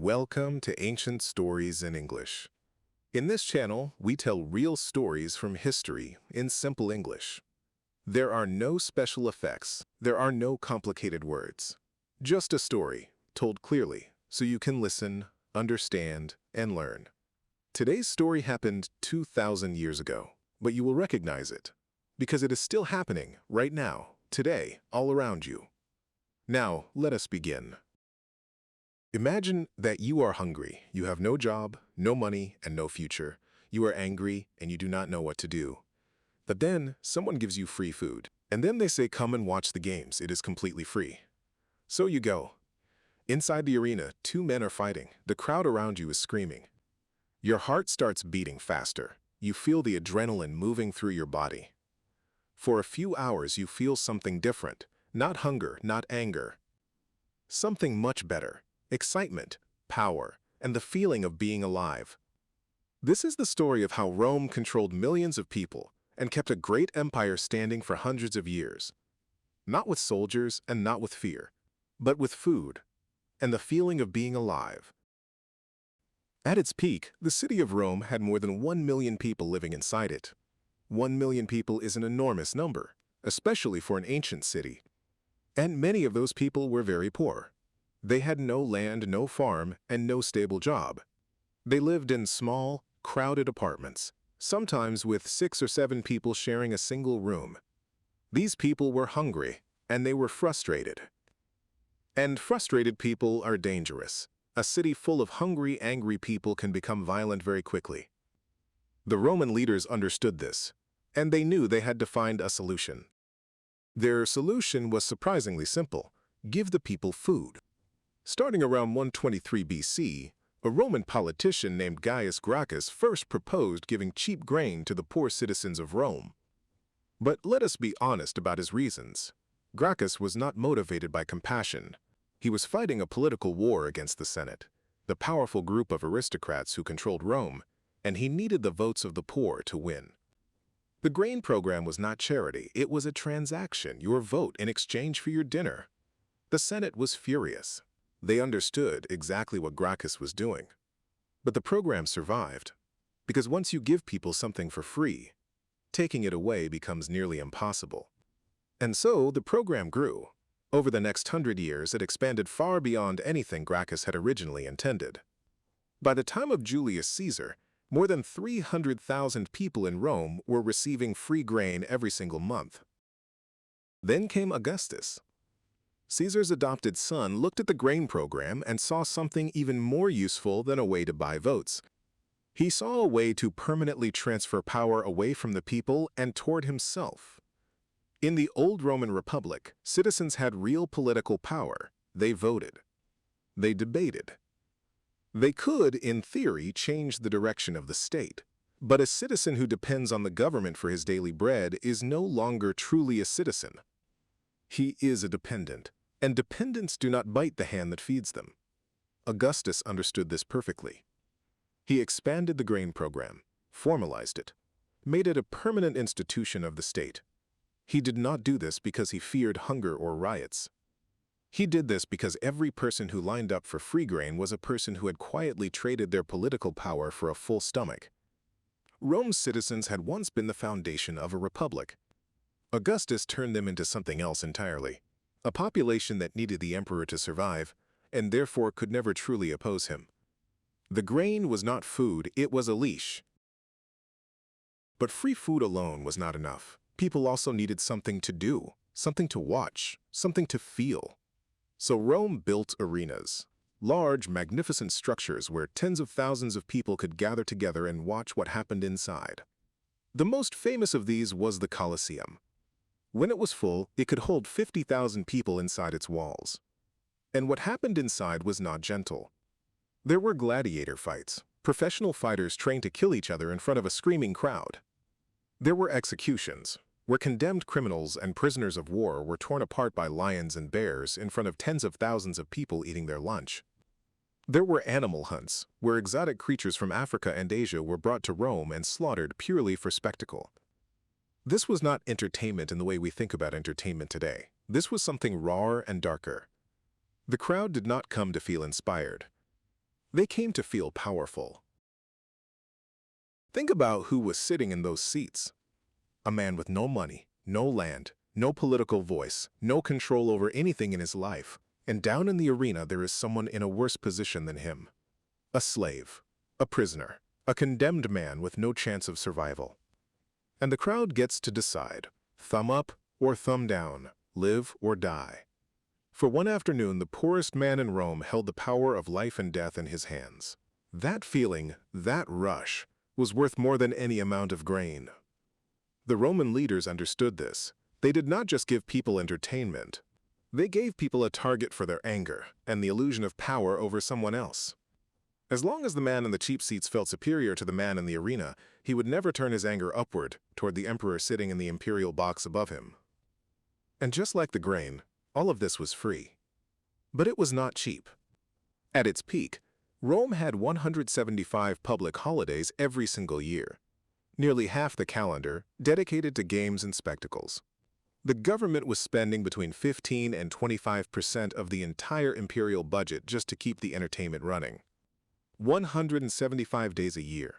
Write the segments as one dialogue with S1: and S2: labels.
S1: Welcome to Ancient Stories in English. In this channel, we tell real stories from history in simple English. There are no special effects. There are no complicated words. Just a story, told clearly, so you can listen, understand, and learn. Today's story happened 2,000 years ago, but you will recognize it, because it is still happening right now, today, all around you. Now, let us begin. Imagine that you are hungry. You have no job, no money, and no future. You are angry, and you do not know what to do. But then, someone gives you free food. And then they say, come and watch the games. It is completely free. So you go. Inside the arena, two men are fighting. The crowd around you is screaming. Your heart starts beating faster. You feel the adrenaline moving through your body. For a few hours, you feel something different. Not hunger, not anger. Something much better. Excitement, power, and the feeling of being alive. This is the story of how Rome controlled millions of people and kept a great empire standing for hundreds of years. Not with soldiers and not with fear, but with food and the feeling of being alive. At its peak, the city of Rome had more than 1 million people living inside it. 1 million people is an enormous number, especially for an ancient city. And many of those people were very poor. They had no land, no farm, and no stable job. They lived in small, crowded apartments, sometimes with 6 or 7 people sharing a single room. These people were hungry, and they were frustrated. And frustrated people are dangerous. A city full of hungry, angry people can become violent very quickly. The Roman leaders understood this, and they knew they had to find a solution. Their solution was surprisingly simple: give the people food. Starting around 123 BC, a Roman politician named Gaius Gracchus first proposed giving cheap grain to the poor citizens of Rome. But let us be honest about his reasons. Gracchus was not motivated by compassion. He was fighting a political war against the Senate, the powerful group of aristocrats who controlled Rome, and he needed the votes of the poor to win. The grain program was not charity, it was a transaction, your vote in exchange for your dinner. The Senate was furious. They understood exactly what Gracchus was doing. But the program survived, because once you give people something for free, taking it away becomes nearly impossible. And so the program grew. Over the next 100 years, it expanded far beyond anything Gracchus had originally intended. By the time of Julius Caesar, more than 300,000 people in Rome were receiving free grain every single month. Then came Augustus. Caesar's adopted son looked at the grain program and saw something even more useful than a way to buy votes. He saw a way to permanently transfer power away from the people and toward himself. In the old Roman Republic, citizens had real political power. They voted. They debated. They could, in theory, change the direction of the state. But a citizen who depends on the government for his daily bread is no longer truly a citizen. He is a dependent, and dependents do not bite the hand that feeds them. Augustus understood this perfectly. He expanded the grain program, formalized it, made it a permanent institution of the state. He did not do this because he feared hunger or riots. He did this because every person who lined up for free grain was a person who had quietly traded their political power for a full stomach. Rome's citizens had once been the foundation of a republic. Augustus turned them into something else entirely, a population that needed the emperor to survive, and therefore could never truly oppose him. The grain was not food, it was a leash. But free food alone was not enough. People also needed something to do, something to watch, something to feel. So Rome built arenas, large, magnificent structures where tens of thousands of people could gather together and watch what happened inside. The most famous of these was the Colosseum. When it was full, it could hold 50,000 people inside its walls. And what happened inside was not gentle. There were gladiator fights, professional fighters trained to kill each other in front of a screaming crowd. There were executions, where condemned criminals and prisoners of war were torn apart by lions and bears in front of tens of thousands of people eating their lunch. There were animal hunts, where exotic creatures from Africa and Asia were brought to Rome and slaughtered purely for spectacle. This was not entertainment in the way we think about entertainment today. This was something rawer and darker. The crowd did not come to feel inspired. They came to feel powerful. Think about who was sitting in those seats. A man with no money, no land, no political voice, no control over anything in his life. And down in the arena there is someone in a worse position than him. A slave, a prisoner, a condemned man with no chance of survival. And the crowd gets to decide, thumb up or thumb down, live or die. For one afternoon, the poorest man in Rome held the power of life and death in his hands. That feeling, that rush, was worth more than any amount of grain. The Roman leaders understood this. They did not just give people entertainment. They gave people a target for their anger and the illusion of power over someone else. As long as the man in the cheap seats felt superior to the man in the arena, he would never turn his anger upward toward the emperor sitting in the imperial box above him. And just like the grain, all of this was free. But it was not cheap. At its peak, Rome had 175 public holidays every single year, nearly half the calendar dedicated to games and spectacles. The government was spending between 15 and 25% of the entire imperial budget just to keep the entertainment running. 175 days a year,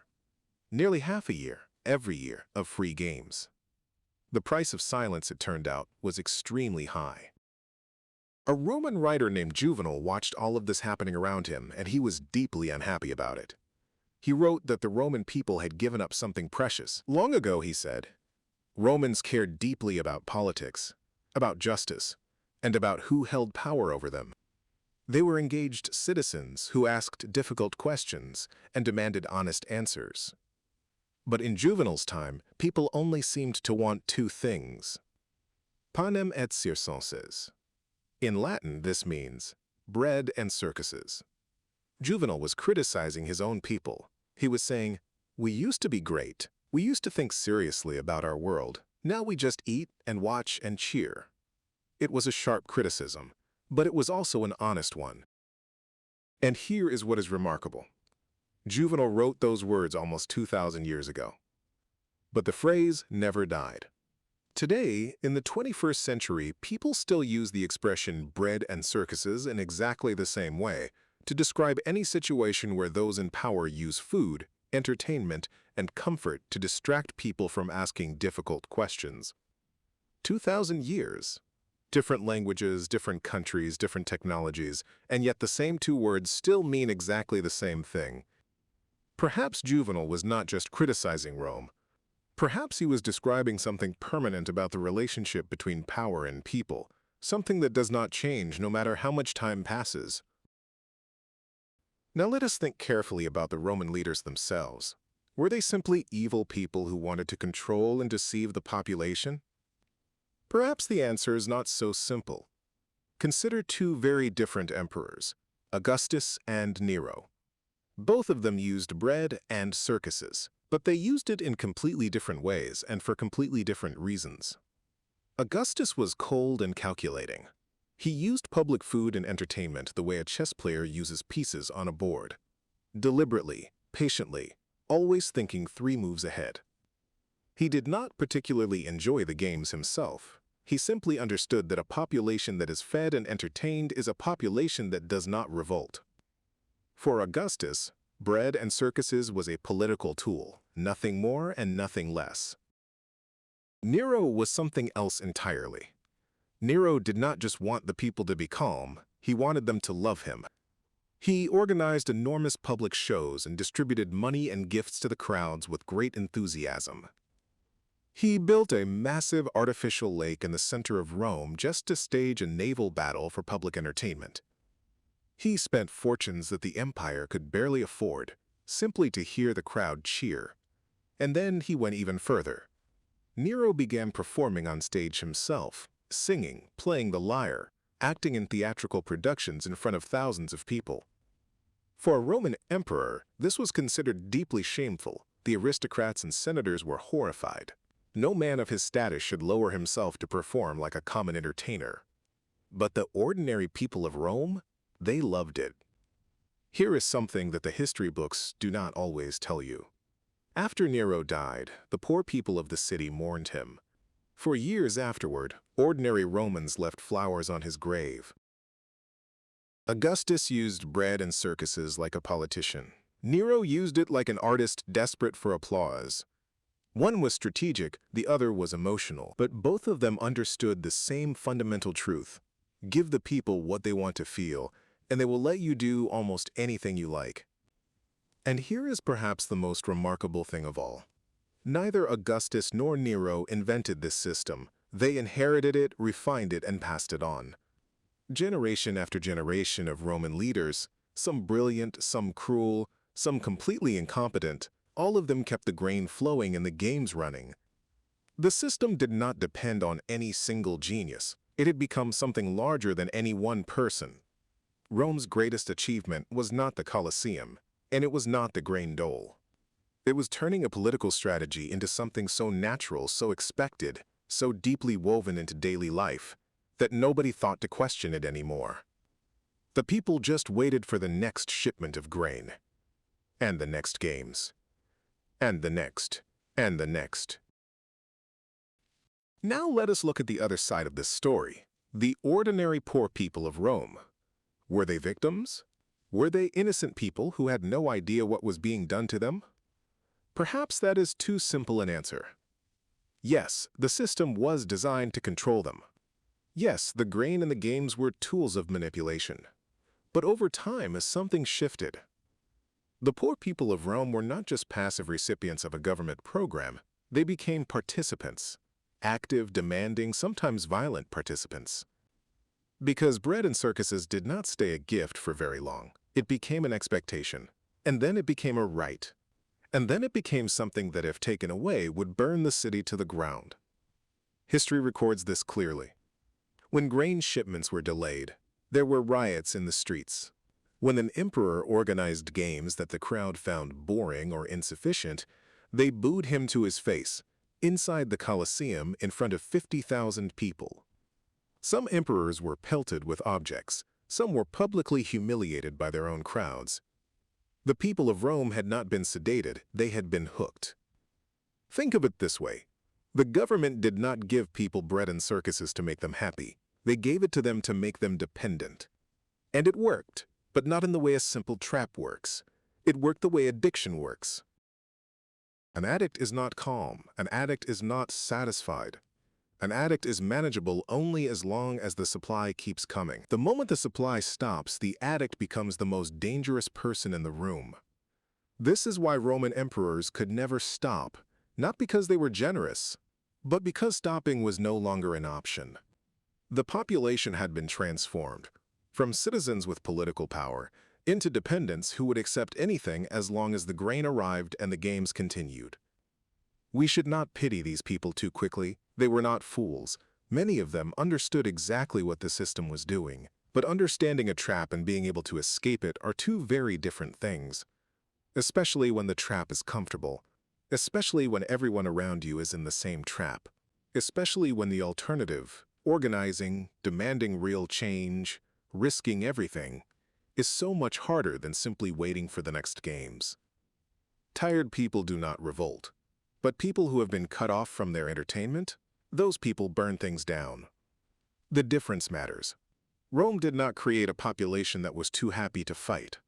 S1: nearly half a year, every year, of free games. The price of silence, it turned out, was extremely high. A Roman writer named Juvenal watched all of this happening around him, and he was deeply unhappy about it. He wrote that the Roman people had given up something precious. Long ago, he said, Romans cared deeply about politics, about justice, and about who held power over them. They were engaged citizens who asked difficult questions and demanded honest answers. But in Juvenal's time, people only seemed to want two things: panem et circenses. In Latin, this means bread and circuses. Juvenal was criticizing his own people. He was saying, "We used to be great. We used to think seriously about our world. Now we just eat and watch and cheer." It was a sharp criticism, but it was also an honest one. And here is what is remarkable. Juvenal wrote those words almost 2,000 years ago. But the phrase never died. Today, in the 21st century, people still use the expression bread and circuses in exactly the same way to describe any situation where those in power use food, entertainment, and comfort to distract people from asking difficult questions. 2,000 years. Different languages, different countries, different technologies, and yet the same two words still mean exactly the same thing. Perhaps Juvenal was not just criticizing Rome. Perhaps he was describing something permanent about the relationship between power and people, something that does not change no matter how much time passes. Now let us think carefully about the Roman leaders themselves. Were they simply evil people who wanted to control and deceive the population? Perhaps the answer is not so simple. Consider two very different emperors, Augustus and Nero. Both of them used bread and circuses, but they used it in completely different ways and for completely different reasons. Augustus was cold and calculating. He used public food and entertainment the way a chess player uses pieces on a board. Deliberately, patiently, always thinking 3 moves ahead. He did not particularly enjoy the games himself. He simply understood that a population that is fed and entertained is a population that does not revolt. For Augustus, bread and circuses was a political tool, nothing more and nothing less. Nero was something else entirely. Nero did not just want the people to be calm, he wanted them to love him. He organized enormous public shows and distributed money and gifts to the crowds with great enthusiasm. He built a massive artificial lake in the center of Rome just to stage a naval battle for public entertainment. He spent fortunes that the empire could barely afford, simply to hear the crowd cheer. And then he went even further. Nero began performing on stage himself, singing, playing the lyre, acting in theatrical productions in front of thousands of people. For a Roman emperor, this was considered deeply shameful. The aristocrats and senators were horrified. No man of his status should lower himself to perform like a common entertainer. But the ordinary people of Rome, they loved it. Here is something that the history books do not always tell you. After Nero died, the poor people of the city mourned him. For years afterward, ordinary Romans left flowers on his grave. Augustus used bread and circuses like a politician. Nero used it like an artist desperate for applause. One was strategic, the other was emotional, but both of them understood the same fundamental truth. Give the people what they want to feel, and they will let you do almost anything you like. And here is perhaps the most remarkable thing of all. Neither Augustus nor Nero invented this system. They inherited it, refined it, and passed it on. Generation after generation of Roman leaders, some brilliant, some cruel, some completely incompetent, all of them kept the grain flowing and the games running. The system did not depend on any single genius. It had become something larger than any one person. Rome's greatest achievement was not the Colosseum, and it was not the grain dole. It was turning a political strategy into something so natural, so expected, so deeply woven into daily life, that nobody thought to question it anymore. The people just waited for the next shipment of grain. And the next games. And the next. And the next. Now let us look at the other side of this story. The ordinary poor people of Rome. Were they victims? Were they innocent people who had no idea what was being done to them? Perhaps that is too simple an answer. Yes, the system was designed to control them. Yes, the grain and the games were tools of manipulation. But over time, something shifted. The poor people of Rome were not just passive recipients of a government program. They became participants. Active, demanding, sometimes violent participants. Because bread and circuses did not stay a gift for very long, it became an expectation. And then it became a right. And then it became something that, if taken away, would burn the city to the ground. History records this clearly. When grain shipments were delayed, there were riots in the streets. When an emperor organized games that the crowd found boring or insufficient, they booed him to his face, inside the Colosseum in front of 50,000 people. Some emperors were pelted with objects. Some were publicly humiliated by their own crowds. The people of Rome had not been sedated, they had been hooked. Think of it this way. The government did not give people bread and circuses to make them happy. They gave it to them to make them dependent. And it worked, but not in the way a simple trap works. It worked the way addiction works. An addict is not calm. An addict is not satisfied. An addict is manageable only as long as the supply keeps coming. The moment the supply stops, the addict becomes the most dangerous person in the room. This is why Roman emperors could never stop, not because they were generous, but because stopping was no longer an option. The population had been transformed, from citizens with political power into dependents who would accept anything as long as the grain arrived and the games continued. We should not pity these people too quickly. They were not fools. Many of them understood exactly what the system was doing. But understanding a trap and being able to escape it are two very different things. Especially when the trap is comfortable. Especially when everyone around you is in the same trap. Especially when the alternative, organizing, demanding real change, risking everything, is so much harder than simply waiting for the next games. Tired people do not revolt. But people who have been cut off from their entertainment, those people burn things down. The difference matters. Rome did not create a population that was too happy to fight.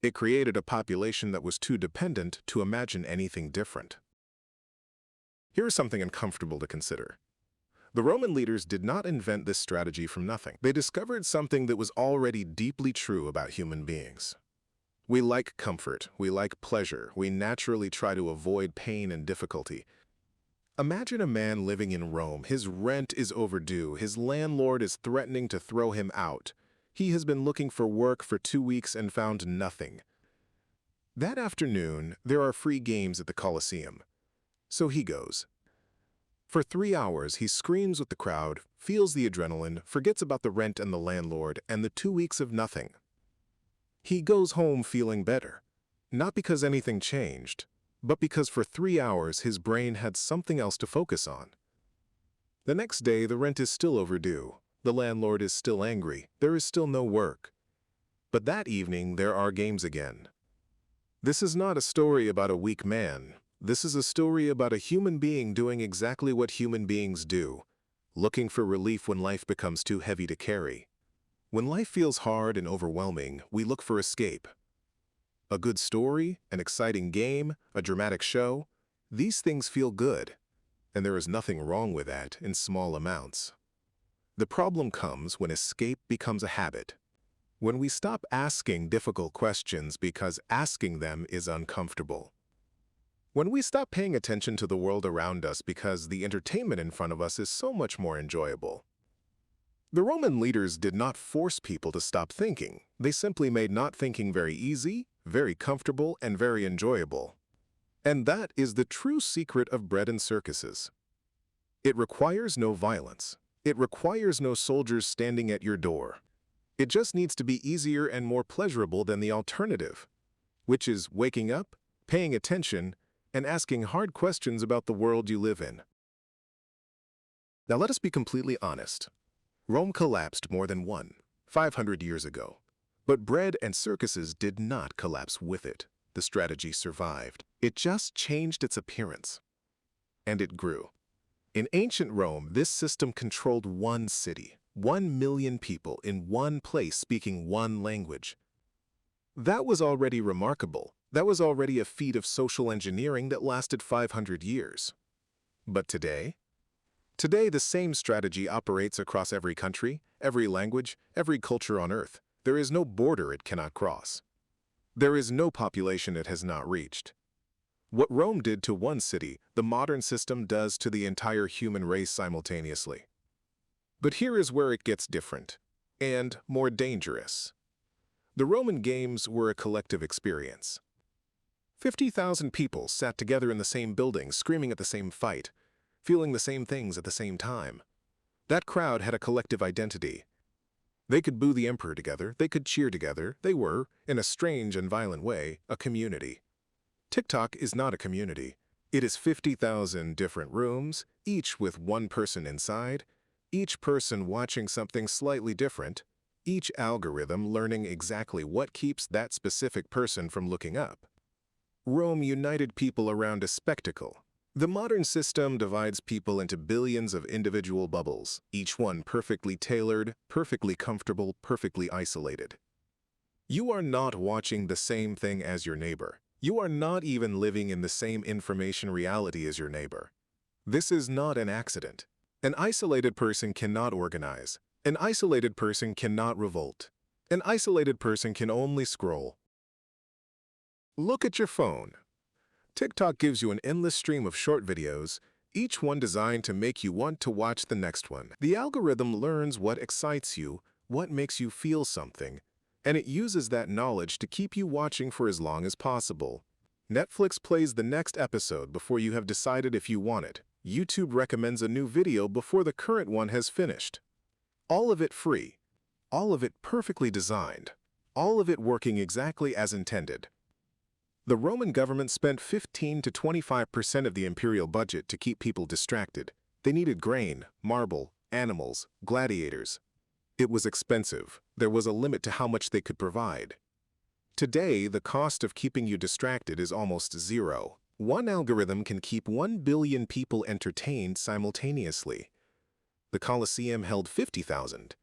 S1: It created a population that was too dependent to imagine anything different. Here's something uncomfortable to consider. The Roman leaders did not invent this strategy from nothing. They discovered something that was already deeply true about human beings. We like comfort, we like pleasure, we naturally try to avoid pain and difficulty. Imagine a man living in Rome. His rent is overdue, his landlord is threatening to throw him out. He has been looking for work for 2 weeks and found nothing. That afternoon, there are free games at the Colosseum. So he goes. For 3 hours, he screams with the crowd, feels the adrenaline, forgets about the rent and the landlord, and the 2 weeks of nothing. He goes home feeling better, not because anything changed, but because for 3 hours his brain had something else to focus on. The next day, the rent is still overdue, the landlord is still angry, there is still no work. But that evening, there are games again. This is not a story about a weak man. This is a story about a human being doing exactly what human beings do, looking for relief when life becomes too heavy to carry. When life feels hard and overwhelming, we look for escape. A good story, an exciting game, a dramatic show, these things feel good, and there is nothing wrong with that in small amounts. The problem comes when escape becomes a habit. When we stop asking difficult questions because asking them is uncomfortable. When we stop paying attention to the world around us because the entertainment in front of us is so much more enjoyable. The Roman leaders did not force people to stop thinking. They simply made not thinking very easy, very comfortable, and very enjoyable. And that is the true secret of bread and circuses. It requires no violence. It requires no soldiers standing at your door. It just needs to be easier and more pleasurable than the alternative, which is waking up, paying attention, and asking hard questions about the world you live in. Now let us be completely honest. Rome collapsed more than 500 years ago. But bread and circuses did not collapse with it. The strategy survived. It just changed its appearance. And it grew. In ancient Rome, this system controlled one city, 1 million people in one place speaking one language. That was already remarkable. That was already a feat of social engineering that lasted 500 years. But today? Today, the same strategy operates across every country, every language, every culture on Earth. There is no border it cannot cross. There is no population it has not reached. What Rome did to one city, the modern system does to the entire human race simultaneously. But here is where it gets different, and more dangerous. The Roman games were a collective experience. 50,000 people sat together in the same building, screaming at the same fight, feeling the same things at the same time. That crowd had a collective identity. They could boo the emperor together, they could cheer together, they were, in a strange and violent way, a community. TikTok is not a community. It is 50,000 different rooms, each with one person inside, each person watching something slightly different, each algorithm learning exactly what keeps that specific person from looking up. Rome united people around a spectacle. The modern system divides people into billions of individual bubbles, each one perfectly tailored, perfectly comfortable, perfectly isolated. You are not watching the same thing as your neighbor. You are not even living in the same information reality as your neighbor. This is not an accident. An isolated person cannot organize. An isolated person cannot revolt. An isolated person can only scroll. Look at your phone. TikTok gives you an endless stream of short videos, each one designed to make you want to watch the next one. The algorithm learns what excites you, what makes you feel something, and it uses that knowledge to keep you watching for as long as possible. Netflix plays the next episode before you have decided if you want it. YouTube recommends a new video before the current one has finished. All of it free. All of it perfectly designed. All of it working exactly as intended. The Roman government spent 15 to 25% of the imperial budget to keep people distracted. They needed grain, marble, animals, gladiators. It was expensive. There was a limit to how much they could provide. Today, the cost of keeping you distracted is almost zero. One algorithm can keep 1 billion people entertained simultaneously. The Colosseum held 50,000.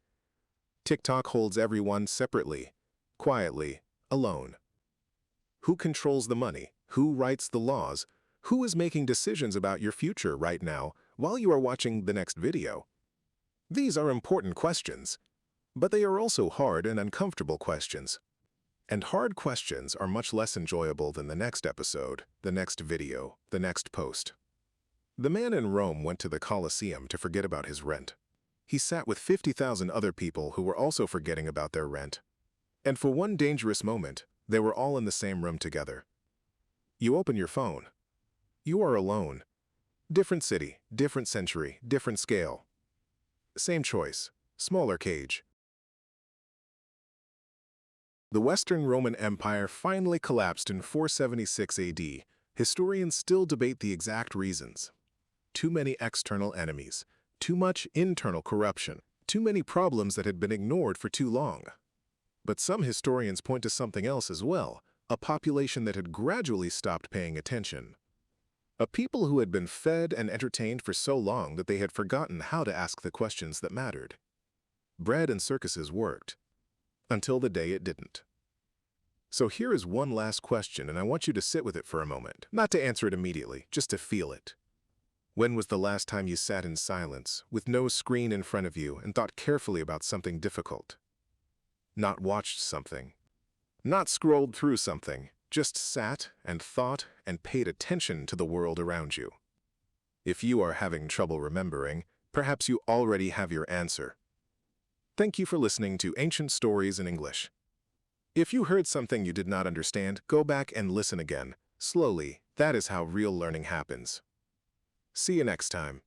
S1: TikTok holds everyone separately, quietly, alone. Who controls the money? Who writes the laws? Who is making decisions about your future right now while you are watching the next video? These are important questions, but they are also hard and uncomfortable questions. And hard questions are much less enjoyable than the next episode, the next video, the next post. The man in Rome went to the Colosseum to forget about his rent. He sat with 50,000 other people who were also forgetting about their rent. And for one dangerous moment, they were all in the same room together. You open your phone. You are alone. Different city, different century, different scale. Same choice, smaller cage. The Western Roman Empire finally collapsed in 476 AD. Historians still debate the exact reasons. Too many external enemies, too much internal corruption, too many problems that had been ignored for too long. But some historians point to something else as well, a population that had gradually stopped paying attention. A people who had been fed and entertained for so long that they had forgotten how to ask the questions that mattered. bread and circuses worked, until the day it didn't. So here is one last question, and I want you to sit with it for a moment. Not to answer it immediately, just to feel it. When was the last time you sat in silence, with no screen in front of you, and thought carefully about something difficult? Not watched something. Not scrolled through something. Just sat and thought and paid attention to the world around you. If you are having trouble remembering, perhaps you already have your answer. Thank you for listening to Ancient Stories in English. If you heard something you did not understand, go back and listen again. Slowly, that is how real learning happens. See you next time.